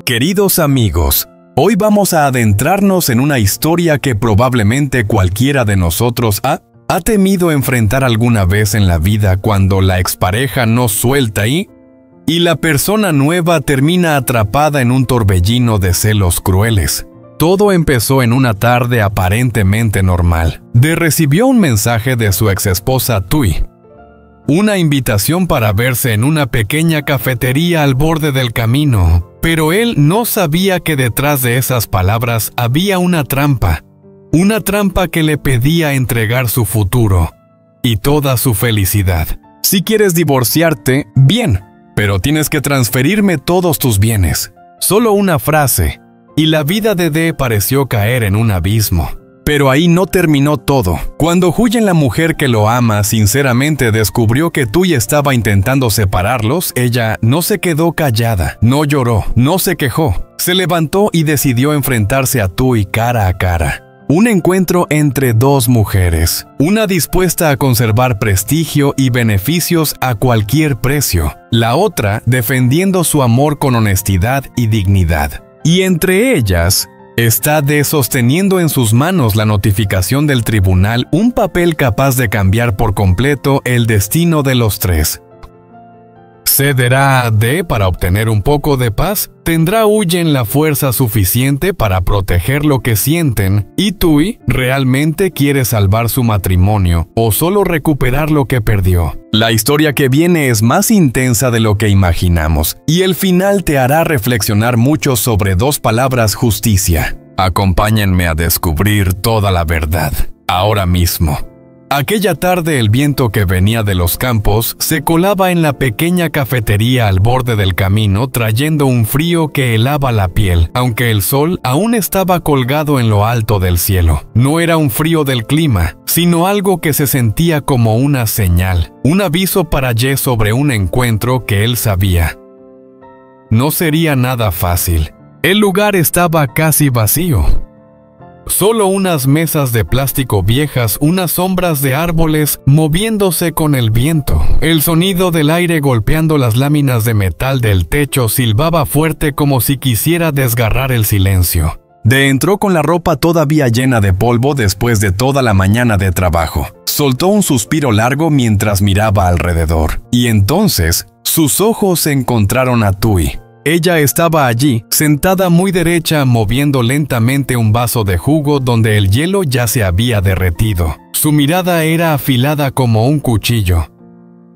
Queridos amigos, hoy vamos a adentrarnos en una historia que probablemente cualquiera de nosotros ha temido enfrentar alguna vez en la vida cuando la expareja no suelta y la persona nueva termina atrapada en un torbellino de celos crueles. Todo empezó en una tarde aparentemente normal. Recibió un mensaje de su exesposa Thuy. Una invitación para verse en una pequeña cafetería al borde del camino, pero él no sabía que detrás de esas palabras había una trampa que le pedía entregar su futuro y toda su felicidad. Si quieres divorciarte, bien, pero tienes que transferirme todos tus bienes. Solo una frase, y la vida de Dee pareció caer en un abismo. Pero ahí no terminó todo. Cuando Huyen, la mujer que lo ama sinceramente, descubrió que Thuy estaba intentando separarlos, ella no se quedó callada, no lloró, no se quejó. Se levantó y decidió enfrentarse a Thuy cara a cara. Un encuentro entre dos mujeres, una dispuesta a conservar prestigio y beneficios a cualquier precio, la otra defendiendo su amor con honestidad y dignidad. Y entre ellas está Dee sosteniendo en sus manos la notificación del tribunal, un papel capaz de cambiar por completo el destino de los tres. ¿Cederá a Dee para obtener un poco de paz? ¿Tendrá Huyen la fuerza suficiente para proteger lo que sienten? ¿Y Thuy realmente quiere salvar su matrimonio o solo recuperar lo que perdió? La historia que viene es más intensa de lo que imaginamos, y el final te hará reflexionar mucho sobre dos palabras: justicia. Acompáñenme a descubrir toda la verdad, ahora mismo. Aquella tarde el viento que venía de los campos se colaba en la pequeña cafetería al borde del camino, trayendo un frío que helaba la piel, aunque el sol aún estaba colgado en lo alto del cielo. No era un frío del clima, sino algo que se sentía como una señal, un aviso para Ye sobre un encuentro que él sabía no sería nada fácil. El lugar estaba casi vacío. Solo unas mesas de plástico viejas, unas sombras de árboles moviéndose con el viento. El sonido del aire golpeando las láminas de metal del techo silbaba fuerte como si quisiera desgarrar el silencio. Dee entró con la ropa todavía llena de polvo después de toda la mañana de trabajo. Soltó un suspiro largo mientras miraba alrededor. Y entonces, sus ojos se encontraron a Thuy. Ella estaba allí, sentada muy derecha, moviendo lentamente un vaso de jugo donde el hielo ya se había derretido. Su mirada era afilada como un cuchillo.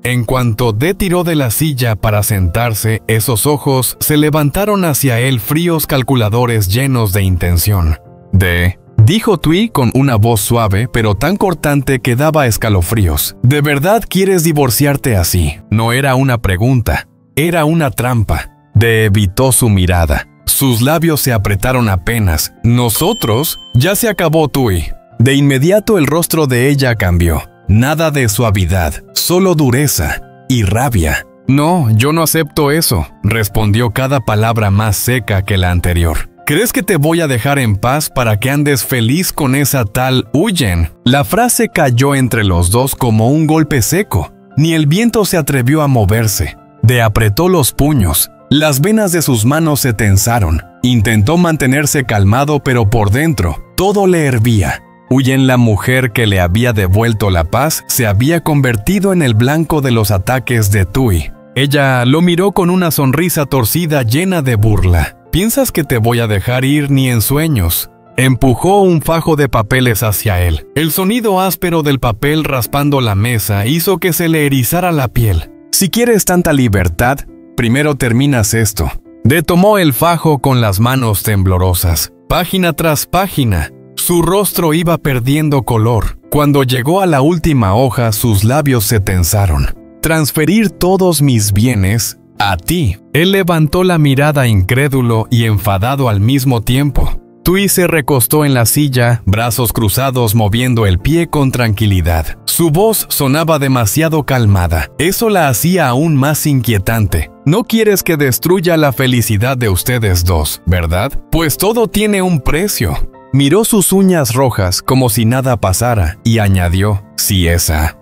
En cuanto Dee tiró de la silla para sentarse, esos ojos se levantaron hacia él, fríos, calculadores, llenos de intención. «Dee», dijo Thuy con una voz suave, pero tan cortante que daba escalofríos. «¿De verdad quieres divorciarte así?» No era una pregunta, era una trampa. Dee evitó su mirada. Sus labios se apretaron apenas. «¿Nosotros?» «Ya se acabó, Thuy». De inmediato el rostro de ella cambió. Nada de suavidad, solo dureza y rabia. «No, yo no acepto eso», respondió cada palabra más seca que la anterior. «¿Crees que te voy a dejar en paz para que andes feliz con esa tal Huyen?» La frase cayó entre los dos como un golpe seco. Ni el viento se atrevió a moverse. Dee apretó los puños. Las venas de sus manos se tensaron. Intentó mantenerse calmado, pero por dentro todo le hervía. Huyen, la mujer que le había devuelto la paz, se había convertido en el blanco de los ataques de Thuy. Ella lo miró con una sonrisa torcida llena de burla. «¿Piensas que te voy a dejar ir ni en sueños?» Empujó un fajo de papeles hacia él. El sonido áspero del papel raspando la mesa hizo que se le erizara la piel. «Si quieres tanta libertad, primero terminas esto». Dee tomó el fajo con las manos temblorosas. Página tras página, su rostro iba perdiendo color. Cuando llegó a la última hoja, sus labios se tensaron. «Transferir todos mis bienes a ti». Él levantó la mirada incrédulo y enfadado al mismo tiempo. Thuy se recostó en la silla, brazos cruzados, moviendo el pie con tranquilidad. Su voz sonaba demasiado calmada. Eso la hacía aún más inquietante. «No quieres que destruya la felicidad de ustedes dos, ¿verdad? Pues todo tiene un precio». Miró sus uñas rojas como si nada pasara y añadió: «Si esa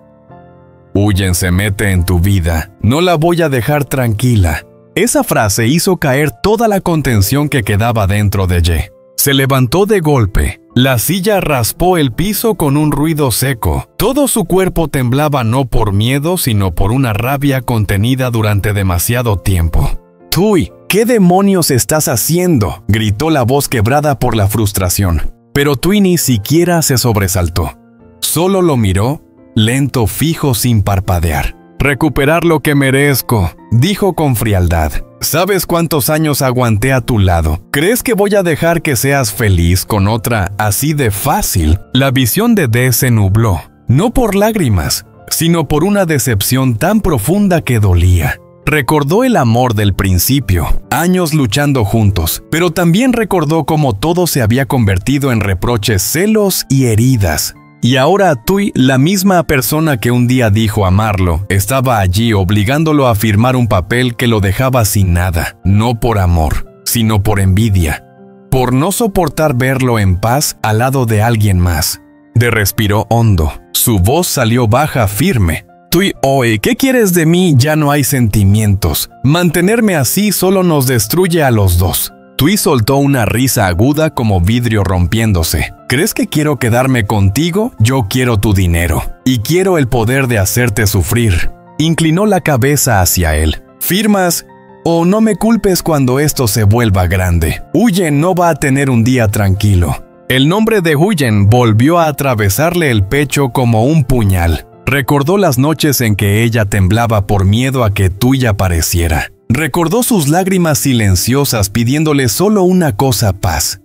Huyen se mete en tu vida, no la voy a dejar tranquila». Esa frase hizo caer toda la contención que quedaba dentro de Ye. Se levantó de golpe. La silla raspó el piso con un ruido seco. Todo su cuerpo temblaba no por miedo, sino por una rabia contenida durante demasiado tiempo. «Tui, ¿qué demonios estás haciendo?», gritó la voz quebrada por la frustración. Pero Tui ni siquiera se sobresaltó. Solo lo miró, lento, fijo, sin parpadear. «Recuperar lo que merezco», dijo con frialdad. «¿Sabes cuántos años aguanté a tu lado? ¿Crees que voy a dejar que seas feliz con otra así de fácil?». La visión de De se nubló, no por lágrimas, sino por una decepción tan profunda que dolía. Recordó el amor del principio, años luchando juntos, pero también recordó cómo todo se había convertido en reproches, celos y heridas. Y ahora Tui, la misma persona que un día dijo amarlo, estaba allí obligándolo a firmar un papel que lo dejaba sin nada, no por amor, sino por envidia, por no soportar verlo en paz al lado de alguien más. De respiró hondo, su voz salió baja, firme. «Tui, oye, ¿qué quieres de mí? Ya no hay sentimientos. Mantenerme así solo nos destruye a los dos». Tui soltó una risa aguda como vidrio rompiéndose. «¿Crees que quiero quedarme contigo? Yo quiero tu dinero. Y quiero el poder de hacerte sufrir». Inclinó la cabeza hacia él. «¿Firmas? O no me culpes cuando esto se vuelva grande. Huyen no va a tener un día tranquilo». El nombre de Huyen volvió a atravesarle el pecho como un puñal. Recordó las noches en que ella temblaba por miedo a que Tui apareciera. Recordó sus lágrimas silenciosas pidiéndole solo una cosa: paz.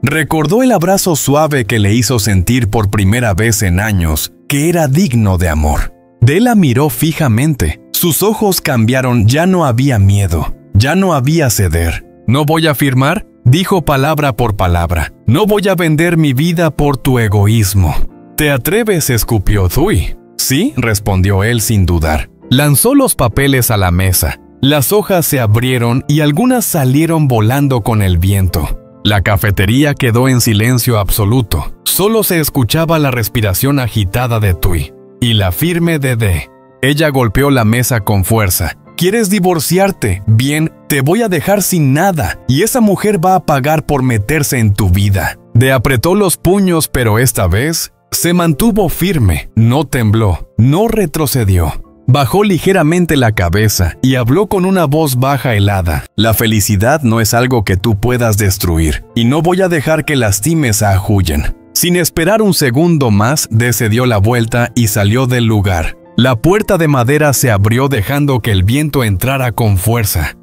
Recordó el abrazo suave que le hizo sentir por primera vez en años que era digno de amor. De la miró fijamente. Sus ojos cambiaron, ya no había miedo, ya no había ceder. «¿No voy a firmar?», dijo palabra por palabra. «No voy a vender mi vida por tu egoísmo». «¿Te atreves?», escupió Tui. «Sí», respondió él sin dudar. Lanzó los papeles a la mesa. Las hojas se abrieron y algunas salieron volando con el viento. La cafetería quedó en silencio absoluto. Solo se escuchaba la respiración agitada de Tui y la firme de De. Ella golpeó la mesa con fuerza. «¿Quieres divorciarte? Bien, te voy a dejar sin nada, y esa mujer va a pagar por meterse en tu vida». De apretó los puños, pero esta vez se mantuvo firme, no tembló, no retrocedió. Bajó ligeramente la cabeza y habló con una voz baja helada. «La felicidad no es algo que tú puedas destruir, y no voy a dejar que lastimes a Huyen». Sin esperar un segundo más, De se dio la vuelta y salió del lugar. La puerta de madera se abrió dejando que el viento entrara con fuerza.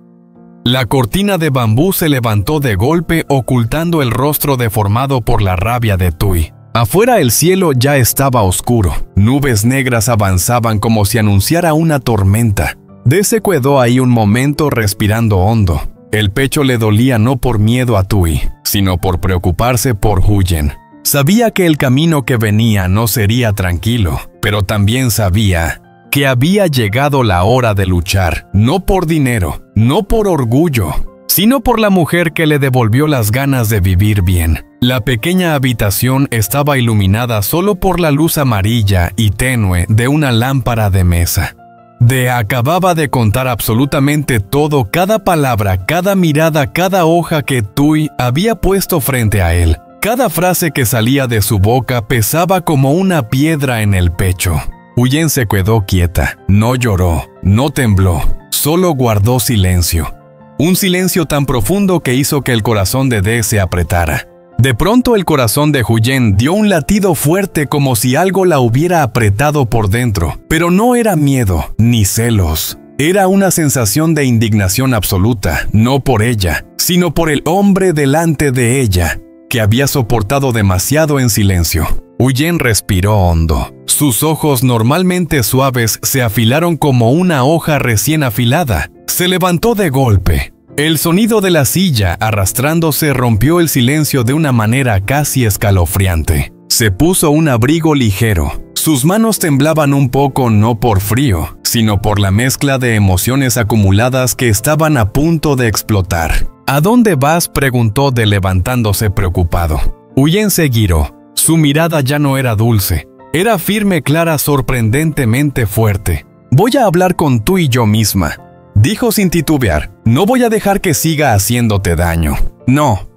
La cortina de bambú se levantó de golpe, ocultando el rostro deformado por la rabia de Tui. Afuera el cielo ya estaba oscuro. Nubes negras avanzaban como si anunciara una tormenta. De se quedó ahí un momento respirando hondo. El pecho le dolía no por miedo a Tui, sino por preocuparse por Huyen. Sabía que el camino que venía no sería tranquilo, pero también sabía que había llegado la hora de luchar, no por dinero, no por orgullo, sino por la mujer que le devolvió las ganas de vivir bien. La pequeña habitación estaba iluminada solo por la luz amarilla y tenue de una lámpara de mesa. De acababa de contar absolutamente todo, cada palabra, cada mirada, cada hoja que Tui había puesto frente a él. Cada frase que salía de su boca pesaba como una piedra en el pecho. Huyen se quedó quieta, no lloró, no tembló, solo guardó silencio. Un silencio tan profundo que hizo que el corazón de De se apretara. De pronto el corazón de Huyen dio un latido fuerte como si algo la hubiera apretado por dentro, pero no era miedo ni celos. Era una sensación de indignación absoluta, no por ella, sino por el hombre delante de ella, que había soportado demasiado en silencio. Huyen respiró hondo. Sus ojos normalmente suaves se afilaron como una hoja recién afilada. Se levantó de golpe. El sonido de la silla arrastrándose rompió el silencio de una manera casi escalofriante. Se puso un abrigo ligero. Sus manos temblaban un poco no por frío, sino por la mezcla de emociones acumuladas que estaban a punto de explotar. «¿A dónde vas?», preguntó De levantándose preocupado. Huyen se giró. Su mirada ya no era dulce. Era firme, clara, sorprendentemente fuerte. «Voy a hablar con tú y yo misma». dijo sin titubear. No voy a dejar que siga haciéndote daño. No.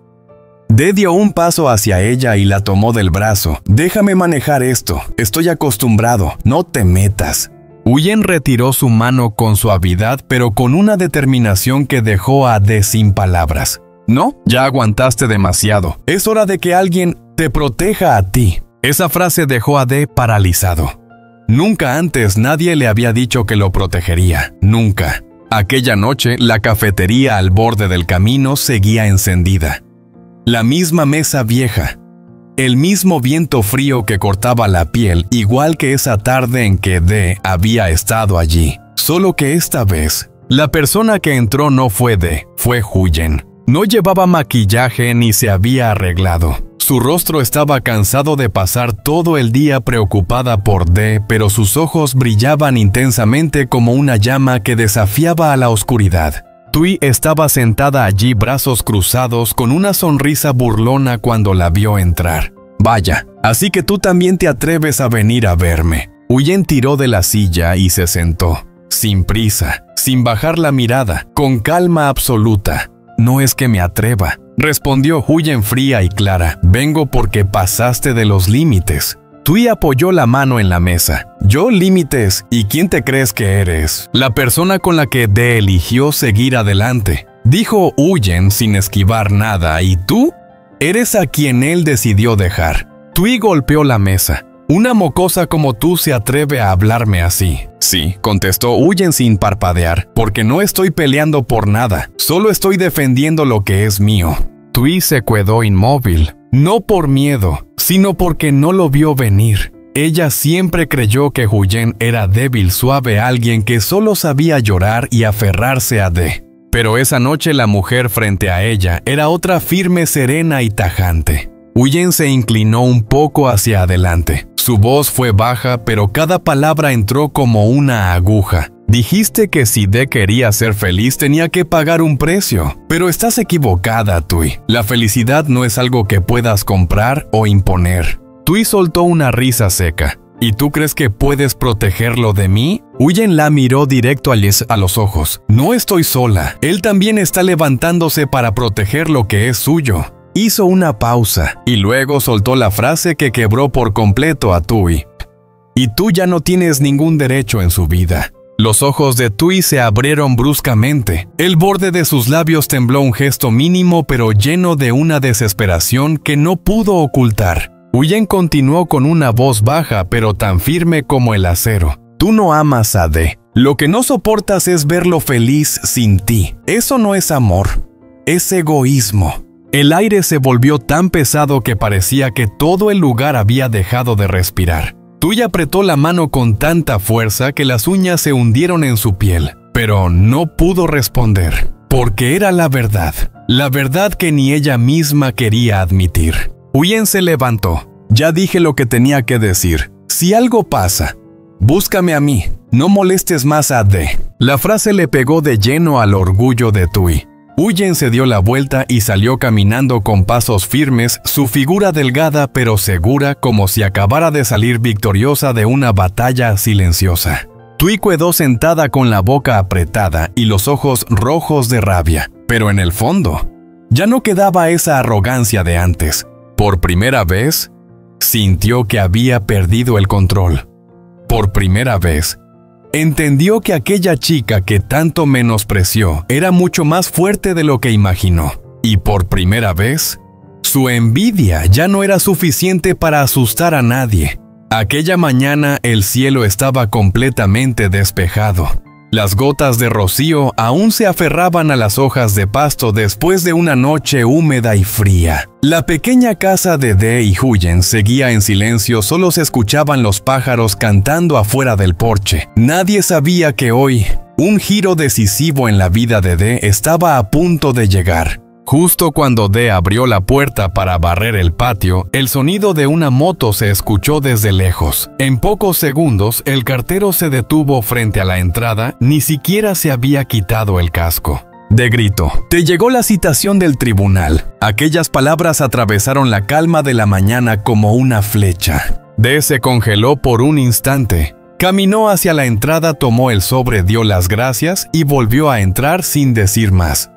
De dio un paso hacia ella y la tomó del brazo. Déjame manejar esto. Estoy acostumbrado. No te metas. Huyen retiró su mano con suavidad, pero con una determinación que dejó a De sin palabras. No, ya aguantaste demasiado. Es hora de que alguien te proteja a ti. Esa frase dejó a De paralizado. Nunca antes nadie le había dicho que lo protegería. Nunca. Aquella noche, la cafetería al borde del camino seguía encendida. La misma mesa vieja. El mismo viento frío que cortaba la piel, igual que esa tarde en que De había estado allí. Solo que esta vez, la persona que entró no fue De, fue Huyen. No llevaba maquillaje ni se había arreglado. Su rostro estaba cansado de pasar todo el día preocupada por De, pero sus ojos brillaban intensamente como una llama que desafiaba a la oscuridad. Thuy estaba sentada allí, brazos cruzados, con una sonrisa burlona cuando la vio entrar. Vaya, así que tú también te atreves a venir a verme. Huyen tiró de la silla y se sentó, sin prisa, sin bajar la mirada, con calma absoluta. No es que me atreva, respondió Huyen fría y clara. Vengo porque pasaste de los límites. Thuy apoyó la mano en la mesa. ¿Yo límites? ¿Y quién te crees que eres? La persona con la que De eligió seguir adelante. Dijo Huyen sin esquivar nada. ¿Y tú? Eres a quien él decidió dejar. Thuy golpeó la mesa. Una mocosa como tú se atreve a hablarme así. Sí, contestó Huyen sin parpadear, porque no estoy peleando por nada. Solo estoy defendiendo lo que es mío. Thuy se quedó inmóvil. No por miedo, sino porque no lo vio venir. Ella siempre creyó que Huyen era débil, suave, alguien que solo sabía llorar y aferrarse a De. Pero esa noche la mujer frente a ella era otra, firme, serena y tajante. Huyen se inclinó un poco hacia adelante. Su voz fue baja, pero cada palabra entró como una aguja. Dijiste que si De quería ser feliz tenía que pagar un precio. Pero estás equivocada, Thuy. La felicidad no es algo que puedas comprar o imponer. Thuy soltó una risa seca. ¿Y tú crees que puedes protegerlo de mí? Huyen la miró directo a los ojos. No estoy sola. Él también está levantándose para proteger lo que es suyo. Hizo una pausa y luego soltó la frase que quebró por completo a Thuy. Y tú ya no tienes ningún derecho en su vida. Los ojos de Thuy se abrieron bruscamente. El borde de sus labios tembló, un gesto mínimo pero lleno de una desesperación que no pudo ocultar. Huyen continuó con una voz baja pero tan firme como el acero. Tú no amas a De. Lo que no soportas es verlo feliz sin ti. Eso no es amor. Es egoísmo. El aire se volvió tan pesado que parecía que todo el lugar había dejado de respirar. Thuy apretó la mano con tanta fuerza que las uñas se hundieron en su piel, pero no pudo responder, porque era la verdad que ni ella misma quería admitir. Huyen se levantó. Ya dije lo que tenía que decir. Si algo pasa, búscame a mí, no molestes más a De. La frase le pegó de lleno al orgullo de Thuy. Huyen se dio la vuelta y salió caminando con pasos firmes, su figura delgada pero segura, como si acabara de salir victoriosa de una batalla silenciosa. Thuy quedó sentada con la boca apretada y los ojos rojos de rabia, pero en el fondo, ya no quedaba esa arrogancia de antes. Por primera vez, sintió que había perdido el control. Por primera vez, entendió que aquella chica que tanto menospreció era mucho más fuerte de lo que imaginó. Y por primera vez, su envidia ya no era suficiente para asustar a nadie. Aquella mañana el cielo estaba completamente despejado. Las gotas de rocío aún se aferraban a las hojas de pasto después de una noche húmeda y fría. La pequeña casa de De y Huyen seguía en silencio, solo se escuchaban los pájaros cantando afuera del porche. Nadie sabía que hoy, un giro decisivo en la vida de De estaba a punto de llegar. Justo cuando De abrió la puerta para barrer el patio, el sonido de una moto se escuchó desde lejos. En pocos segundos, el cartero se detuvo frente a la entrada, ni siquiera se había quitado el casco. De gritó: «Te llegó la citación del tribunal». Aquellas palabras atravesaron la calma de la mañana como una flecha. De se congeló por un instante. Caminó hacia la entrada, tomó el sobre, dio las gracias y volvió a entrar sin decir más.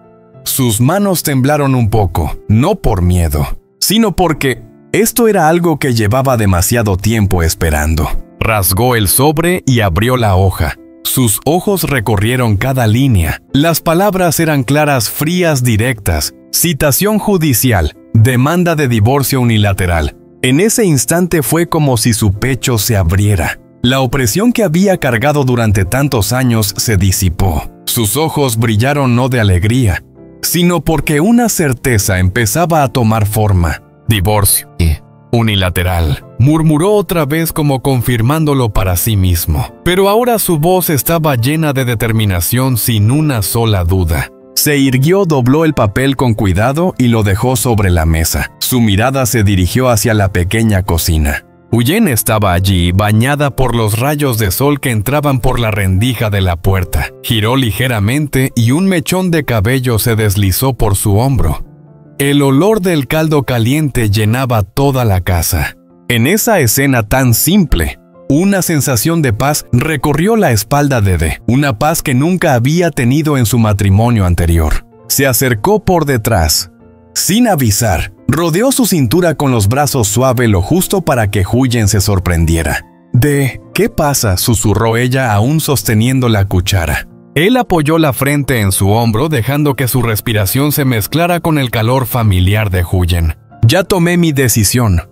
Sus manos temblaron un poco, no por miedo, sino porque esto era algo que llevaba demasiado tiempo esperando. Rasgó el sobre y abrió la hoja. Sus ojos recorrieron cada línea. Las palabras eran claras, frías, directas. Citación judicial, demanda de divorcio unilateral. En ese instante fue como si su pecho se abriera. La opresión que había cargado durante tantos años se disipó. Sus ojos brillaron no de alegría, sino porque una certeza empezaba a tomar forma. Divorcio unilateral, murmuró otra vez como confirmándolo para sí mismo. Pero ahora su voz estaba llena de determinación sin una sola duda. Se irguió, dobló el papel con cuidado y lo dejó sobre la mesa. Su mirada se dirigió hacia la pequeña cocina. Huyen estaba allí, bañada por los rayos de sol que entraban por la rendija de la puerta. Giró ligeramente y un mechón de cabello se deslizó por su hombro. El olor del caldo caliente llenaba toda la casa. En esa escena tan simple, una sensación de paz recorrió la espalda de Dee, una paz que nunca había tenido en su matrimonio anterior. Se acercó por detrás, sin avisar, rodeó su cintura con los brazos suaves lo justo para que Huyen se sorprendiera. «Dee, ¿qué pasa?», susurró ella aún sosteniendo la cuchara. Él apoyó la frente en su hombro, dejando que su respiración se mezclara con el calor familiar de Huyen. «Ya tomé mi decisión»,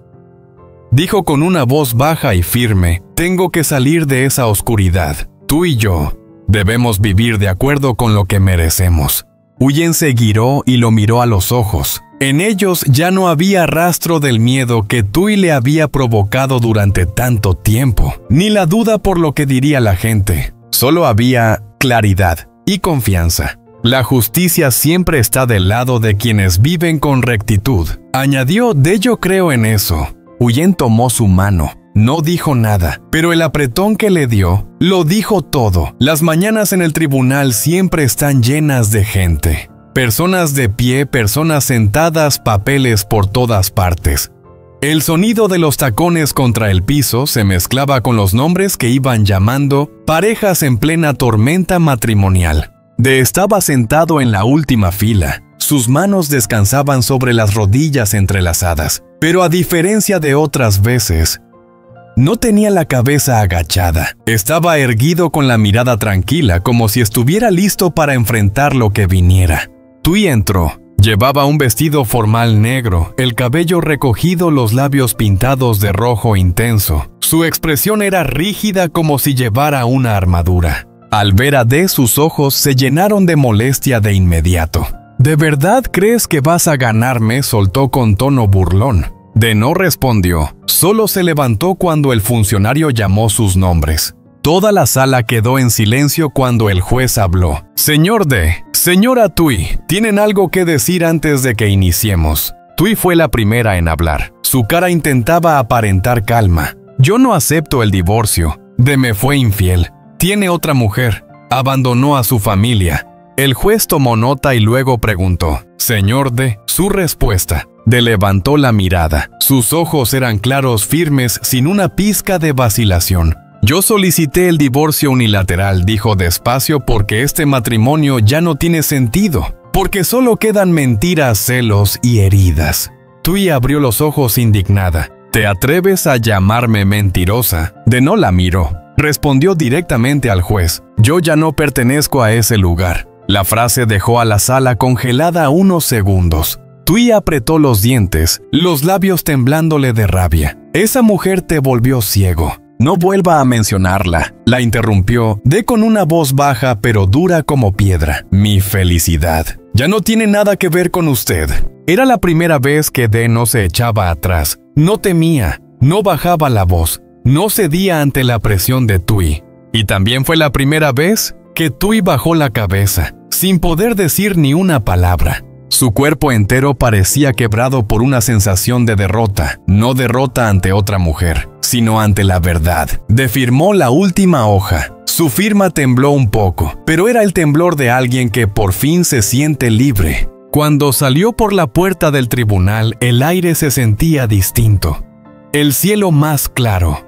dijo con una voz baja y firme. «Tengo que salir de esa oscuridad. Tú y yo debemos vivir de acuerdo con lo que merecemos». Huyen se giró y lo miró a los ojos. En ellos ya no había rastro del miedo que Thuy le había provocado durante tanto tiempo, ni la duda por lo que diría la gente. Solo había claridad y confianza. La justicia siempre está del lado de quienes viven con rectitud, añadió. «De yo creo en eso». Huyen tomó su mano. No dijo nada, pero el apretón que le dio lo dijo todo. Las mañanas en el tribunal siempre están llenas de gente. Personas de pie, personas sentadas, papeles por todas partes. El sonido de los tacones contra el piso se mezclaba con los nombres que iban llamando parejas en plena tormenta matrimonial. Dee estaba sentado en la última fila. Sus manos descansaban sobre las rodillas entrelazadas, pero a diferencia de otras veces, no tenía la cabeza agachada. Estaba erguido con la mirada tranquila, como si estuviera listo para enfrentar lo que viniera. Thuy entró. Llevaba un vestido formal negro, el cabello recogido, los labios pintados de rojo intenso. Su expresión era rígida como si llevara una armadura. Al ver a Dee, sus ojos se llenaron de molestia de inmediato. «¿De verdad crees que vas a ganarme?», soltó con tono burlón. Dee no respondió, solo se levantó cuando el funcionario llamó sus nombres. Toda la sala quedó en silencio cuando el juez habló. «Señor Dee, señora Thuy, ¿tienen algo que decir antes de que iniciemos?». Thuy fue la primera en hablar. Su cara intentaba aparentar calma. «Yo no acepto el divorcio. Dee me fue infiel. Tiene otra mujer. Abandonó a su familia». El juez tomó nota y luego preguntó. «Señor Dee, su respuesta». Dee levantó la mirada. Sus ojos eran claros, firmes, sin una pizca de vacilación. «Yo solicité el divorcio unilateral», dijo despacio, «porque este matrimonio ya no tiene sentido, porque solo quedan mentiras, celos y heridas». Thuy abrió los ojos indignada. «¿Te atreves a llamarme mentirosa?». Dee no la miró. Respondió directamente al juez. «Yo ya no pertenezco a ese lugar». La frase dejó a la sala congelada unos segundos. Thuy apretó los dientes, los labios temblándole de rabia. «Esa mujer te volvió ciego. No vuelva a mencionarla», la interrumpió Dee con una voz baja pero dura como piedra. «Mi felicidad ya no tiene nada que ver con usted». Era la primera vez que Dee no se echaba atrás, no temía, no bajaba la voz, no cedía ante la presión de Thuy. Y también fue la primera vez que Thuy bajó la cabeza, sin poder decir ni una palabra. Su cuerpo entero parecía quebrado por una sensación de derrota, no derrota ante otra mujer, sino ante la verdad. Dee firmó la última hoja. Su firma tembló un poco, pero era el temblor de alguien que por fin se siente libre. Cuando salió por la puerta del tribunal, el aire se sentía distinto. El cielo más claro,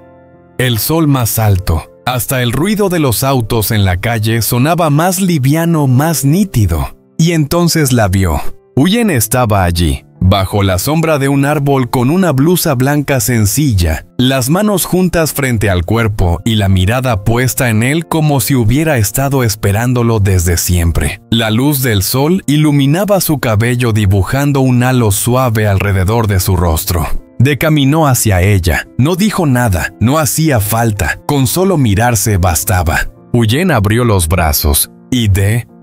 el sol más alto. Hasta el ruido de los autos en la calle sonaba más liviano, más nítido. Y entonces la vio. Huyen estaba allí, bajo la sombra de un árbol con una blusa blanca sencilla, las manos juntas frente al cuerpo y la mirada puesta en él como si hubiera estado esperándolo desde siempre. La luz del sol iluminaba su cabello dibujando un halo suave alrededor de su rostro. De caminó hacia ella, no dijo nada, no hacía falta, con solo mirarse bastaba. Huyen abrió los brazos y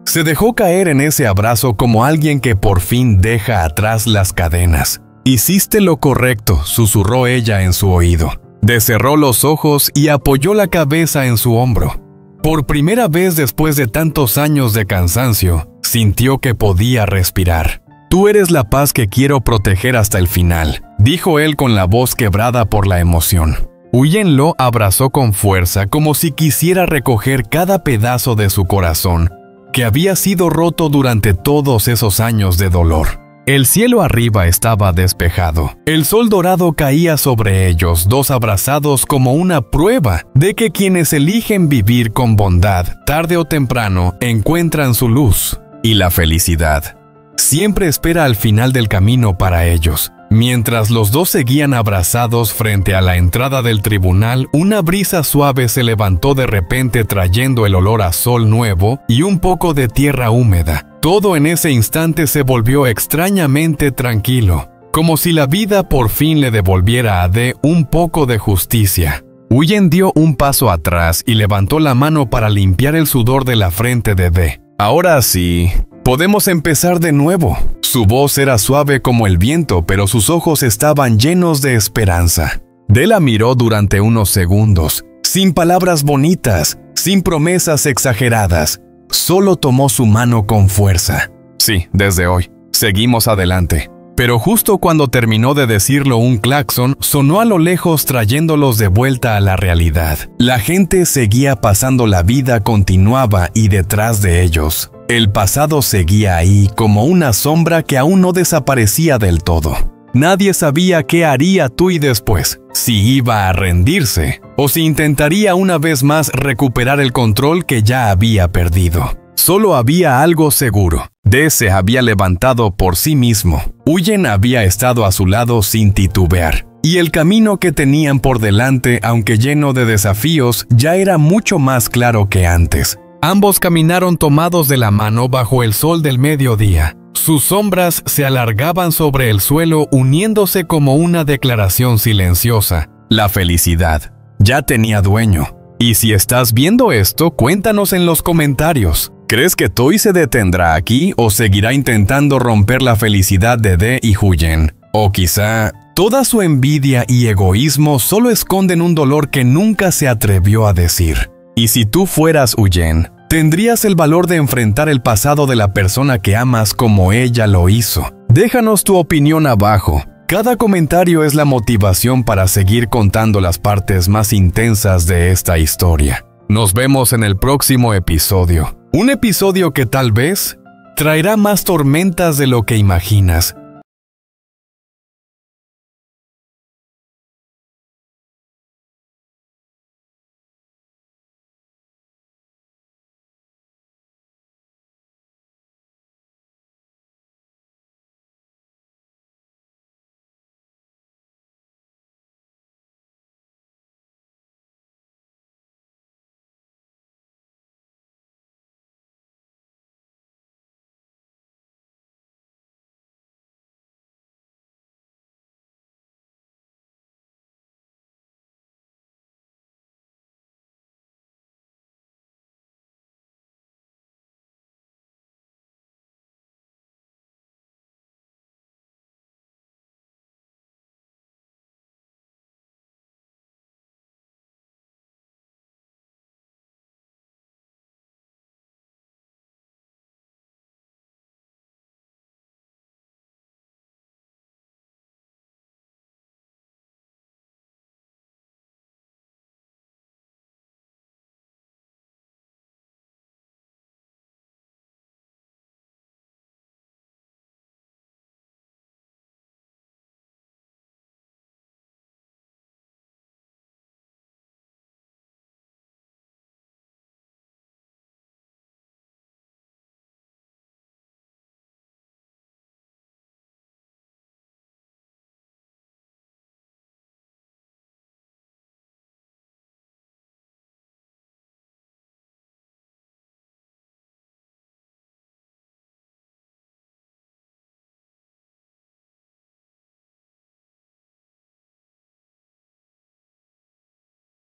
se dejó caer en ese abrazo como alguien que por fin deja atrás las cadenas. «Hiciste lo correcto», susurró ella en su oído. Cerró los ojos y apoyó la cabeza en su hombro. Por primera vez después de tantos años de cansancio, sintió que podía respirar. «Tú eres la paz que quiero proteger hasta el final», dijo él con la voz quebrada por la emoción. Huyen lo abrazó con fuerza como si quisiera recoger cada pedazo de su corazón, que había sido roto durante todos esos años de dolor. El cielo arriba estaba despejado. El sol dorado caía sobre ellos, dos abrazados como una prueba de que quienes eligen vivir con bondad, tarde o temprano, encuentran su luz. Y la felicidad siempre espera al final del camino para ellos. Mientras los dos seguían abrazados frente a la entrada del tribunal, una brisa suave se levantó de repente trayendo el olor a sol nuevo y un poco de tierra húmeda. Todo en ese instante se volvió extrañamente tranquilo, como si la vida por fin le devolviera a un poco de justicia. Huyen dio un paso atrás y levantó la mano para limpiar el sudor de la frente de «Ahora sí, podemos empezar de nuevo». Su voz era suave como el viento, pero sus ojos estaban llenos de esperanza. La miró durante unos segundos, sin palabras bonitas, sin promesas exageradas. Solo tomó su mano con fuerza. «Sí, desde hoy. Seguimos adelante». Pero justo cuando terminó de decirlo, un claxon sonó a lo lejos trayéndolos de vuelta a la realidad. La gente seguía pasando, la vida continuaba y detrás de ellos el pasado seguía ahí como una sombra que aún no desaparecía del todo. Nadie sabía qué haría Tui después, si iba a rendirse o si intentaría una vez más recuperar el control que ya había perdido. Solo había algo seguro. Se había levantado por sí mismo. Huyen había estado a su lado sin titubear. Y el camino que tenían por delante, aunque lleno de desafíos, ya era mucho más claro que antes. Ambos caminaron tomados de la mano bajo el sol del mediodía. Sus sombras se alargaban sobre el suelo uniéndose como una declaración silenciosa. La felicidad ya tenía dueño. Y si estás viendo esto, cuéntanos en los comentarios. ¿Crees que Tui se detendrá aquí o seguirá intentando romper la felicidad de y Huyen? O quizá toda su envidia y egoísmo solo esconden un dolor que nunca se atrevió a decir. Y si tú fueras Huyen, ¿tendrías el valor de enfrentar el pasado de la persona que amas como ella lo hizo? Déjanos tu opinión abajo. Cada comentario es la motivación para seguir contando las partes más intensas de esta historia. Nos vemos en el próximo episodio. Un episodio que tal vez traerá más tormentas de lo que imaginas.